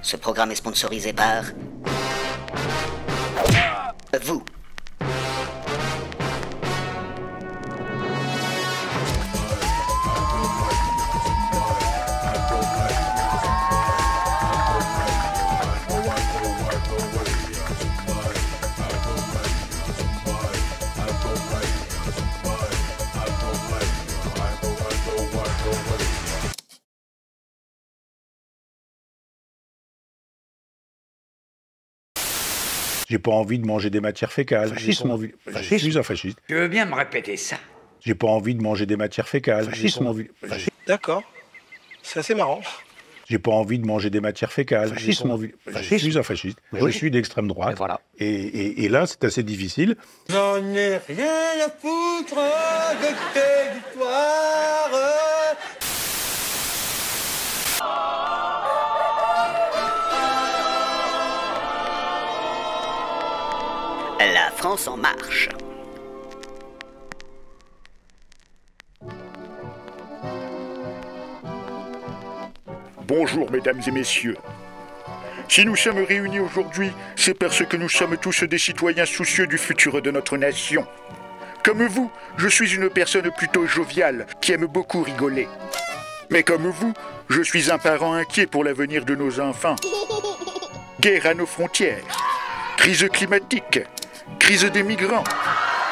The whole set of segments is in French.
Ce programme est sponsorisé par... vous. J'ai pas envie de manger des matières fécales. Fascisme. Je suis un fasciste. Tu veux bien me répéter ça? J'ai pas envie de manger des matières fécales. Fascisme. D'accord. C'est assez marrant. J'ai pas envie de manger des matières fécales. Fascisme. Je suis un fasciste. Je suis d'extrême droite. Et voilà. Et là, c'est assez difficile. J'en ai rien à foutre de tes victoires. La France en marche. Bonjour mesdames et messieurs. Si nous sommes réunis aujourd'hui, c'est parce que nous sommes tous des citoyens soucieux du futur de notre nation. Comme vous, je suis une personne plutôt joviale, qui aime beaucoup rigoler. Mais comme vous, je suis un parent inquiet pour l'avenir de nos enfants. Guerre à nos frontières, crise climatique, crise des migrants,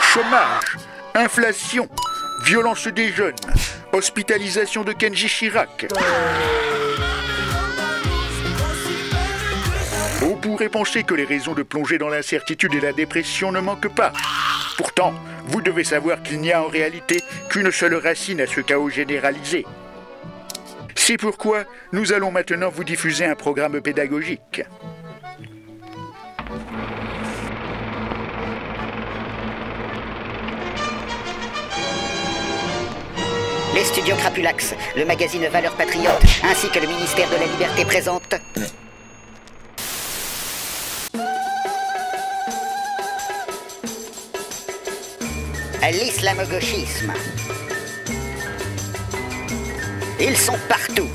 chômage, inflation, violence des jeunes, hospitalisation de Kenji Chirac. On pourrait penser que les raisons de plonger dans l'incertitude et la dépression ne manquent pas. Pourtant, vous devez savoir qu'il n'y a en réalité qu'une seule racine à ce chaos généralisé. C'est pourquoi nous allons maintenant vous diffuser un programme pédagogique. Les studios Crapulax, le magazine Valeurs Patriotes, ainsi que le ministère de la Liberté présentent... l'islamo-gauchisme. Ils sont partout.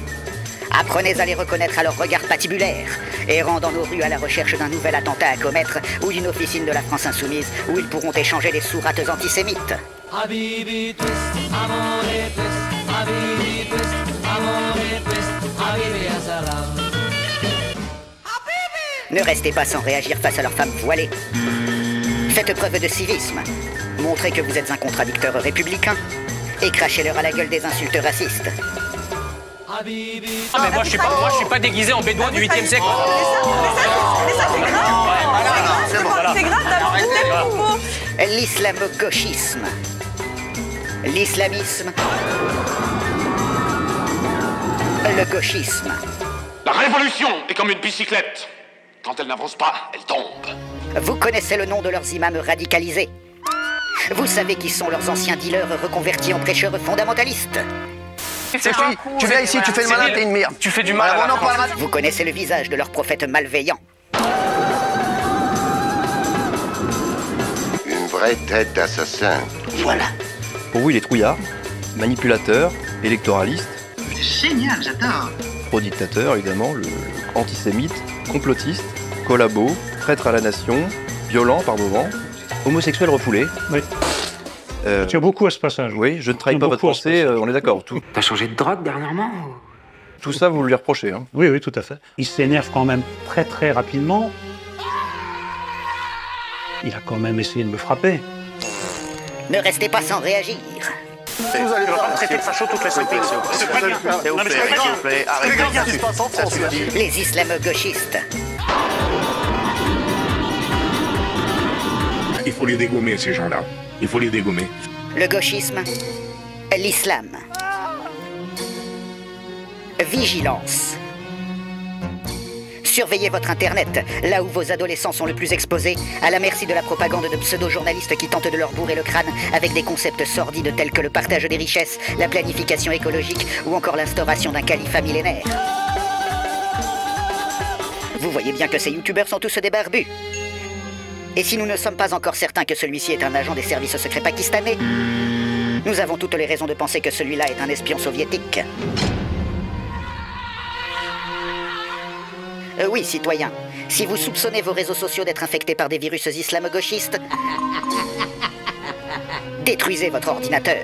Apprenez à les reconnaître à leur regard patibulaire, errant dans nos rues à la recherche d'un nouvel attentat à commettre ou d'une officine de la France insoumise où ils pourront échanger des sourates antisémites. Habibi twist, amore twist, habibi twist, amore twist, habibi ya salam. Ne restez pas sans réagir face à leurs femmes voilées. Faites preuve de civisme. Montrez que vous êtes un contradicteur républicain et crachez-leur à la gueule des insultes racistes. Ah mais moi je suis pas déguisé en bédouin du 8e siècle. Mais ça c'est grave. C'est grave d'avoir tout tel propos. L'islamo-gauchisme. L'islamisme. Le gauchisme. La révolution est comme une bicyclette. Quand elle n'avance pas, elle tombe. Vous connaissez le nom de leurs imams radicalisés. Vous savez qui sont leurs anciens dealers reconvertis en prêcheurs fondamentalistes. C'est fini. Tu viens ici, tu fais le malin, t'es une merde. Tu fais du mal à la France. Vous connaissez le visage de leurs prophètes malveillants. Une vraie tête d'assassin. Voilà. Pour vous, il est trouillard, manipulateur, électoraliste. Génial, j'adore. Pro-dictateur, évidemment, le antisémite, complotiste, collabo, traître à la nation, violent par moments, homosexuel refoulé. Oui. Je tiens beaucoup à ce passage. Oui, je ne trahis pas votre pensée, on est d'accord. T'as changé de drogue dernièrement? Tout ça, vous lui reprochez. Hein. Oui, oui, tout à fait. Il s'énerve quand même très très rapidement. Il a quand même essayé de me frapper. Ne restez pas sans réagir. Vous allez pas traiter de facho toutes les semaines. S'il vous plaît, arrêtez. Ça suffit. Les islamo-gauchistes. Il faut les dégommer, ces gens-là. Il faut les dégommer. Le gauchisme. L'islam. Vigilance. Surveillez votre Internet, là où vos adolescents sont le plus exposés, à la merci de la propagande de pseudo-journalistes qui tentent de leur bourrer le crâne avec des concepts sordides tels que le partage des richesses, la planification écologique ou encore l'instauration d'un califat millénaire. Vous voyez bien que ces youtubeurs sont tous des barbus. Et si nous ne sommes pas encore certains que celui-ci est un agent des services secrets pakistanais, nous avons toutes les raisons de penser que celui-là est un espion soviétique. Oui, citoyen. Si vous soupçonnez vos réseaux sociaux d'être infectés par des virus islamo-gauchistes, détruisez votre ordinateur.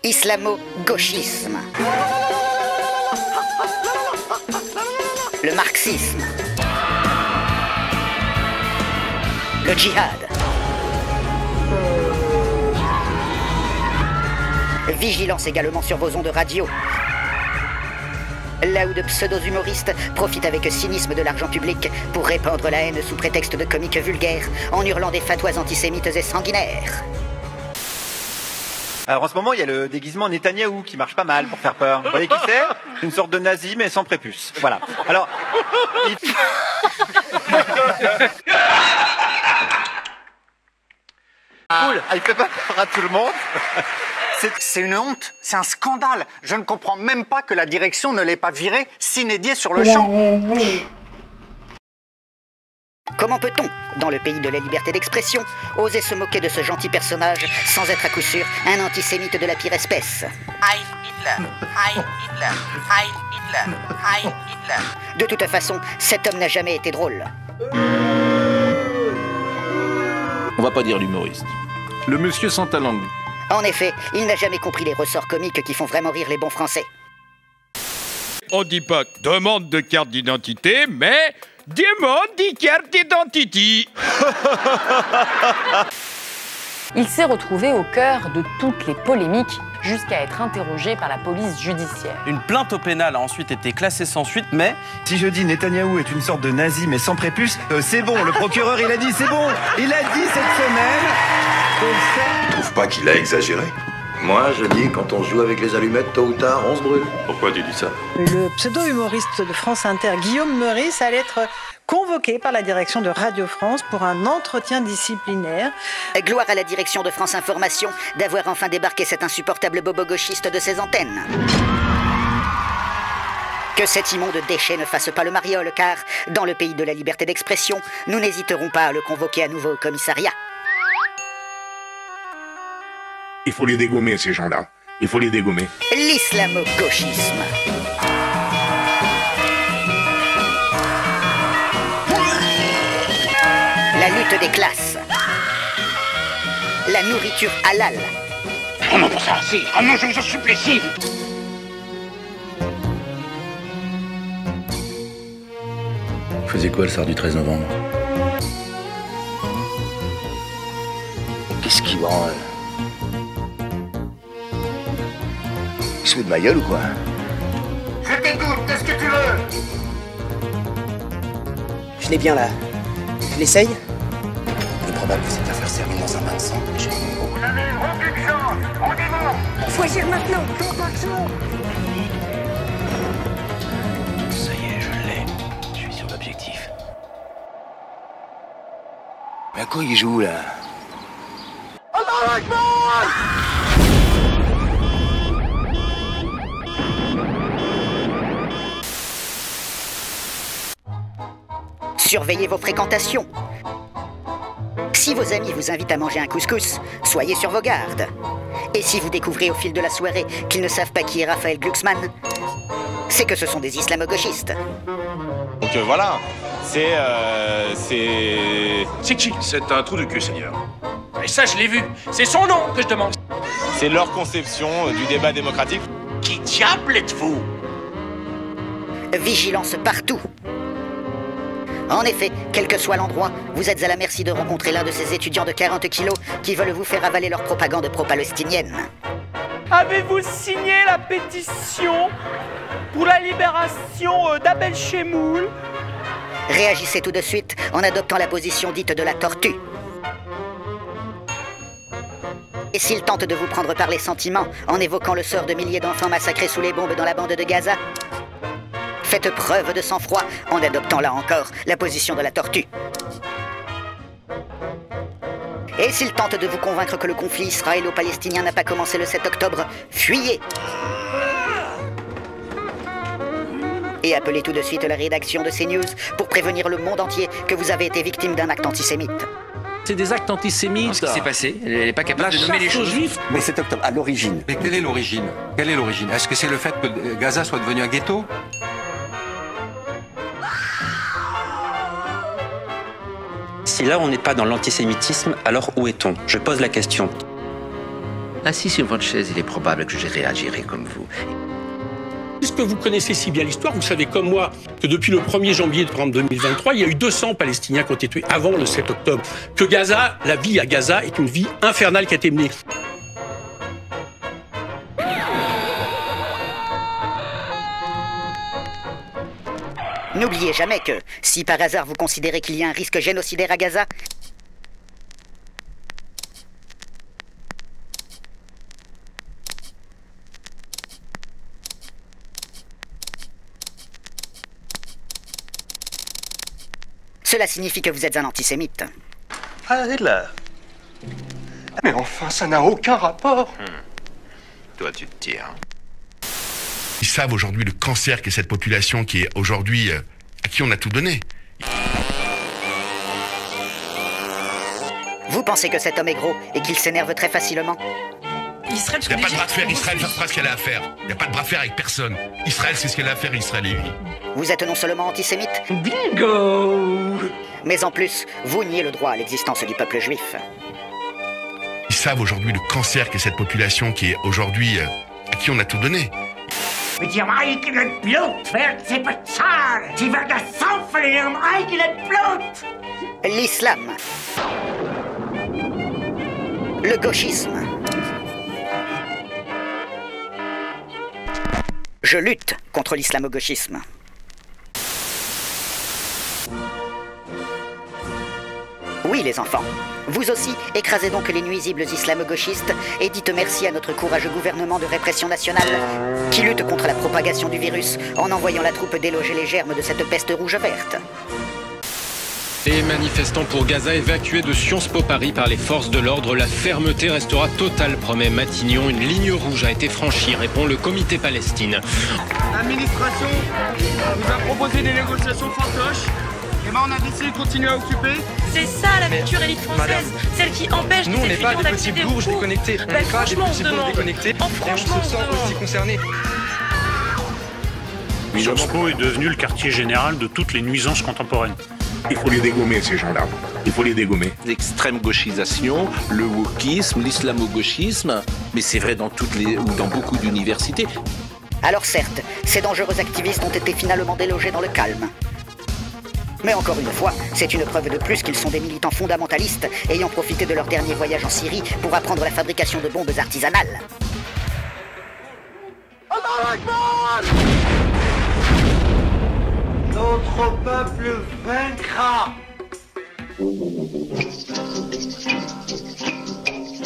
Islamo-gauchisme. Le marxisme. Le djihad. Vigilance également sur vos ondes radio. Là où de pseudo-humoristes profitent avec cynisme de l'argent public pour répandre la haine sous prétexte de comiques vulgaires en hurlant des fatwas antisémites et sanguinaires. Alors en ce moment, il y a le déguisement Netanyahou qui marche pas mal pour faire peur. Vous voyez qui c'est? Une sorte de nazi mais sans prépuce. Voilà. Alors... Cool. Il fait pas peur à tout le monde. C'est une honte, c'est un scandale. Je ne comprends même pas que la direction ne l'ait pas viré sine die sur le champ. Comment peut-on, dans le pays de la liberté d'expression, oser se moquer de ce gentil personnage sans être à coup sûr un antisémite de la pire espèce? Heil Hitler, Heil Hitler, Heil Hitler, Heil Hitler. De toute façon, cet homme n'a jamais été drôle. On va pas dire l'humoriste. Le monsieur sans talent. En effet, il n'a jamais compris les ressorts comiques qui font vraiment rire les bons Français. On dit pas demande de carte d'identité, mais demande de carte d'identité. Il s'est retrouvé au cœur de toutes les polémiques jusqu'à être interrogé par la police judiciaire. Une plainte au pénal a ensuite été classée sans suite, mais... Si je dis Netanyahou est une sorte de nazi mais sans prépuce, c'est bon, le procureur il a dit, c'est bon. Il a dit cette semaine... Je trouve pas qu'il a exagéré. Moi, je dis, quand on joue avec les allumettes, tôt ou tard, on se brûle. Pourquoi tu dis ça? Le pseudo-humoriste de France Inter, Guillaume Meurice, allait être convoqué par la direction de Radio France pour un entretien disciplinaire. Gloire à la direction de France Information d'avoir enfin débarqué cet insupportable bobo gauchiste de ses antennes. Que cet immonde déchet ne fasse pas le mariole, car, dans le pays de la liberté d'expression, nous n'hésiterons pas à le convoquer à nouveau au commissariat. Il faut les dégommer, ces gens-là. Il faut les dégommer. L'islamo-gauchisme. La lutte des classes. La nourriture halal. Oh non, pour ça, si. Ah non, je vous en supplie, si. Vous faisiez quoi le soir du 13 novembre? Qu'est-ce qui branle? Il se fout de ma gueule ou quoi? Je t'écoute, qu'est-ce que tu veux? Je l'ai bien là. Je l'essaye? Il est probable que cette affaire se termine dans un bain de sang. Vous n'avez aucune chance. Rendez-vous. Faut agir maintenant. Ça y est, je l'ai. Je suis sur l'objectif. Mais à quoi il joue, là? Surveillez vos fréquentations. Si vos amis vous invitent à manger un couscous, soyez sur vos gardes. Et si vous découvrez au fil de la soirée qu'ils ne savent pas qui est Raphaël Glucksmann, c'est que ce sont des islamo-gauchistes. Donc voilà, c'est qui? C'est un trou de cul, Seigneur. Et ça, je l'ai vu. C'est son nom que je demande. C'est leur conception du débat démocratique. Qui diable êtes-vous? Vigilance partout. En effet, quel que soit l'endroit, vous êtes à la merci de rencontrer l'un de ces étudiants de 40 kilos qui veulent vous faire avaler leur propagande pro-palestinienne. Avez-vous signé la pétition pour la libération d'Abel Chemoul? Réagissez tout de suite en adoptant la position dite de la tortue. Et s'il tente de vous prendre par les sentiments en évoquant le sort de milliers d'enfants massacrés sous les bombes dans la bande de Gaza, faites preuve de sang-froid en adoptant là encore la position de la tortue. Et s'il tente de vous convaincre que le conflit israélo-palestinien n'a pas commencé le 7 octobre, fuyez! Et appelez tout de suite la rédaction de CNews pour prévenir le monde entier que vous avez été victime d'un acte antisémite. C'est des actes antisémites. Ce qui s'est passé, elle n'est pas capable de nommer les choses. Juifs. Mais 7 octobre, à l'origine. Mais quelle est l'origine? Quelle est l'origine? Est-ce que c'est le fait que Gaza soit devenu un ghetto? Si là on n'est pas dans l'antisémitisme, alors où est-on? Je pose la question. Assis sur votre chaise, il est probable que je réagirai comme vous. Puisque vous connaissez si bien l'histoire, vous savez comme moi que depuis le 1er janvier 2023, il y a eu 200 Palestiniens qui ont été tués avant le 7 octobre. Que Gaza, la vie à Gaza est une vie infernale qui a été menée. N'oubliez jamais que, si par hasard vous considérez qu'il y a un risque génocidaire à Gaza, cela signifie que vous êtes un antisémite. Ah, Hitler. Mais enfin, ça n'a aucun rapport. Toi, tu te tires. Ils savent aujourd'hui le cancer qu'est cette population qui est aujourd'hui à qui on a tout donné. Vous pensez que cet homme est gros et qu'il s'énerve très facilement? Il n'y a pas de bras de fer, Israël fera ce qu'elle a à faire. Il n'y a pas de bras de fer avec personne. Israël, c'est ce qu'elle a à faire, Israël et lui. Vous êtes non seulement antisémite, Bingo! mais en plus, vous niez le droit à l'existence du peuple juif. Ils savent aujourd'hui le cancer qu'est cette population qui est aujourd'hui à qui on a tout donné. Mit ihrem eigenen Blut wird sie bezahlen. Sie wird das saufen in ihrem eigenen Blut. L'islam. Le gauchisme. Je lutte contre l'islamo-gauchisme. Oui, les enfants. Vous aussi, écrasez donc les nuisibles islamo-gauchistes et dites merci à notre courageux gouvernement de répression nationale qui lutte contre la propagation du virus en envoyant la troupe déloger les germes de cette peste rouge-verte. Les manifestants pour Gaza évacués de Sciences Po Paris par les forces de l'ordre. La fermeté restera totale, promet Matignon. Une ligne rouge a été franchie, répond le comité Palestine. L'administration nous a proposé des négociations fantoches. Et ben on a décidé de continuer à occuper. C'est ça la future élite française, celle qui empêche nous, on n'est pas des petits bourges déconnectés. On n'est pas des petits bourges déconnectés. On se sent aussi concernés. Sciences Po est devenu le quartier général de toutes les nuisances contemporaines. Il faut les dégommer, ces gens-là. Il faut les dégommer. L'extrême gauchisation, le wokisme, l'islamo-gauchisme, mais c'est vrai dans beaucoup d'universités. Alors certes, ces dangereux activistes ont été finalement délogés dans le calme. Mais encore une fois, c'est une preuve de plus qu'ils sont des militants fondamentalistes ayant profité de leur dernier voyage en Syrie pour apprendre la fabrication de bombes artisanales. Notre peuple vaincra.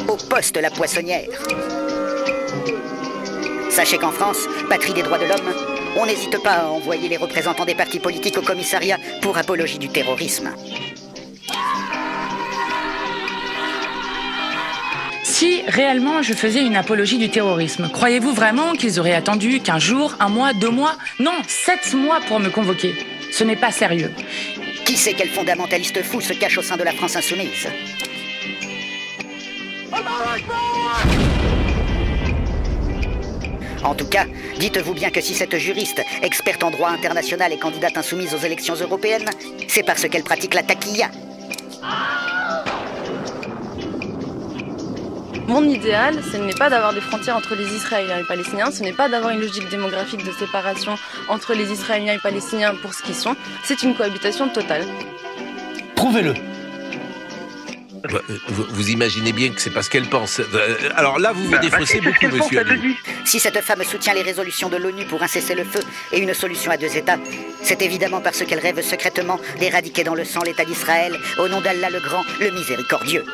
Au poste la poissonnière. Sachez qu'en France, patrie des droits de l'homme, on n'hésite pas à envoyer les représentants des partis politiques au commissariat pour apologie du terrorisme. Si réellement je faisais une apologie du terrorisme, croyez-vous vraiment qu'ils auraient attendu 15 jours, 1 mois, 2 mois? Non, 7 mois pour me convoquer. Ce n'est pas sérieux. Qui sait quel fondamentaliste fou se cache au sein de la France insoumise? En tout cas, dites-vous bien que si cette juriste, experte en droit international et candidate insoumise aux élections européennes, c'est parce qu'elle pratique la taquilla. Mon idéal, ce n'est pas d'avoir des frontières entre les Israéliens et les Palestiniens, ce n'est pas d'avoir une logique démographique de séparation entre les Israéliens et les Palestiniens pour ce qu'ils sont, c'est une cohabitation totale. Prouvez-le. Vous imaginez bien que c'est pas ce qu'elle pense. Alors là, vous vous défaussez beaucoup, monsieur. Si cette femme soutient les résolutions de l'ONU pour un cessez-le-feu et une solution à 2 États, c'est évidemment parce qu'elle rêve secrètement d'éradiquer dans le sang l'État d'Israël au nom d'Allah le Grand, le Miséricordieux.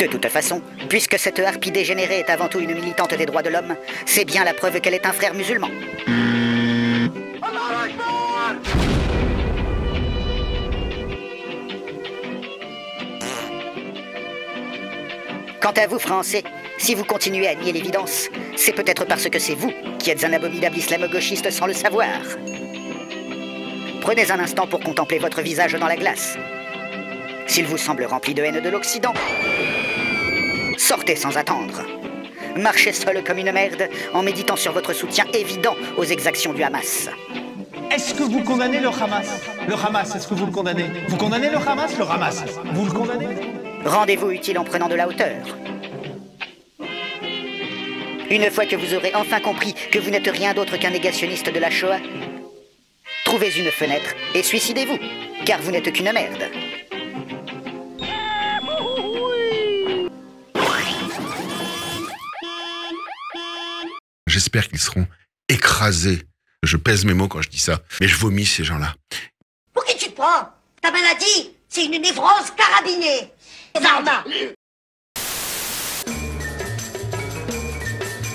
De toute façon, puisque cette harpie dégénérée est avant tout une militante des droits de l'homme, c'est bien la preuve qu'elle est un frère musulman. Quant à vous, Français, si vous continuez à nier l'évidence, c'est peut-être parce que c'est vous qui êtes un abominable islamo-gauchiste sans le savoir. Prenez un instant pour contempler votre visage dans la glace. S'il vous semble rempli de haine de l'Occident, sortez sans attendre. Marchez seul comme une merde en méditant sur votre soutien évident aux exactions du Hamas. Est-ce que vous condamnez le Hamas? Le Hamas, est-ce que vous le condamnez? Vous condamnez le Hamas? Le Hamas, vous le condamnez? Rendez-vous utile en prenant de la hauteur. Une fois que vous aurez enfin compris que vous n'êtes rien d'autre qu'un négationniste de la Shoah, trouvez une fenêtre et suicidez-vous, car vous n'êtes qu'une merde. J'espère qu'ils seront écrasés. Je pèse mes mots quand je dis ça, mais je vomis ces gens-là. Pour qui tu te prends? Ta maladie, c'est une névrose carabinée. Zarma.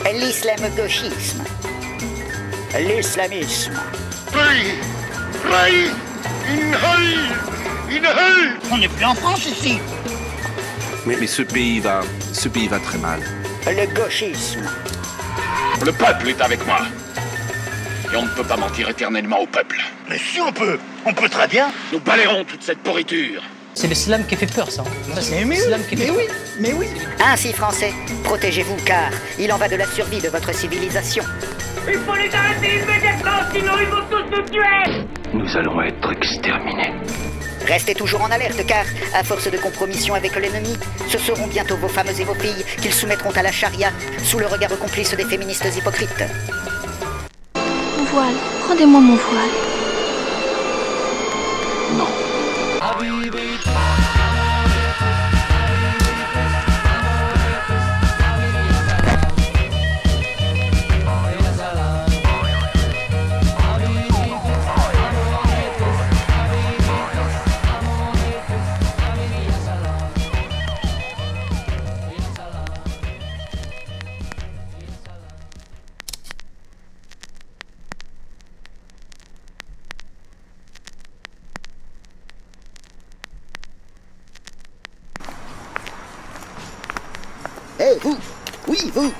L'islamo-gauchisme. L'islamisme. On n'est plus en France ici. Mais ce pays va très mal. Le gauchisme. Le peuple est avec moi. Et on ne peut pas mentir éternellement au peuple. Mais si on peut très bien. Nous balayerons toute cette pourriture. C'est l'islam qui fait peur, ça. C'est l'islam qui fait peur. Mais oui. Ainsi, Français, protégez-vous, car il en va de la survie de votre civilisation. Il faut les arrêter immédiatement, sinon ils vont tous nous tuer. Nous allons être exterminés. Restez toujours en alerte, car, à force de compromission avec l'ennemi, ce seront bientôt vos femmes et vos filles qu'ils soumettront à la charia, sous le regard complice des féministes hypocrites. Mon voile, rendez-moi mon voile. Non. Hé, vous! Oui, vous!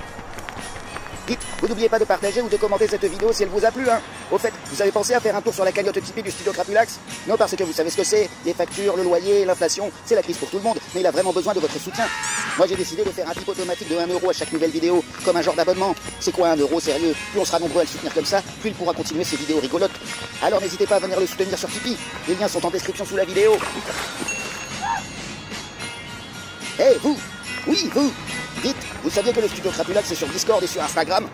Dites, vous n'oubliez pas de partager ou de commenter cette vidéo si elle vous a plu, hein. Au fait, vous avez pensé à faire un tour sur la cagnotte Tipeee du studio Crapulax? Non, parce que vous savez ce que c'est. Les factures, le loyer, l'inflation, c'est la crise pour tout le monde, mais il a vraiment besoin de votre soutien. Moi, j'ai décidé de faire un tip automatique de 1 € à chaque nouvelle vidéo, comme un genre d'abonnement. C'est quoi 1 €, sérieux? Plus on sera nombreux à le soutenir comme ça, plus il pourra continuer ses vidéos rigolotes. Alors n'hésitez pas à venir le soutenir sur Tipeee. Les liens sont en description sous la vidéo. Hé, vous! Oui, vous! Dites, vous saviez que le studio Crapulax est sur Discord et sur Instagram?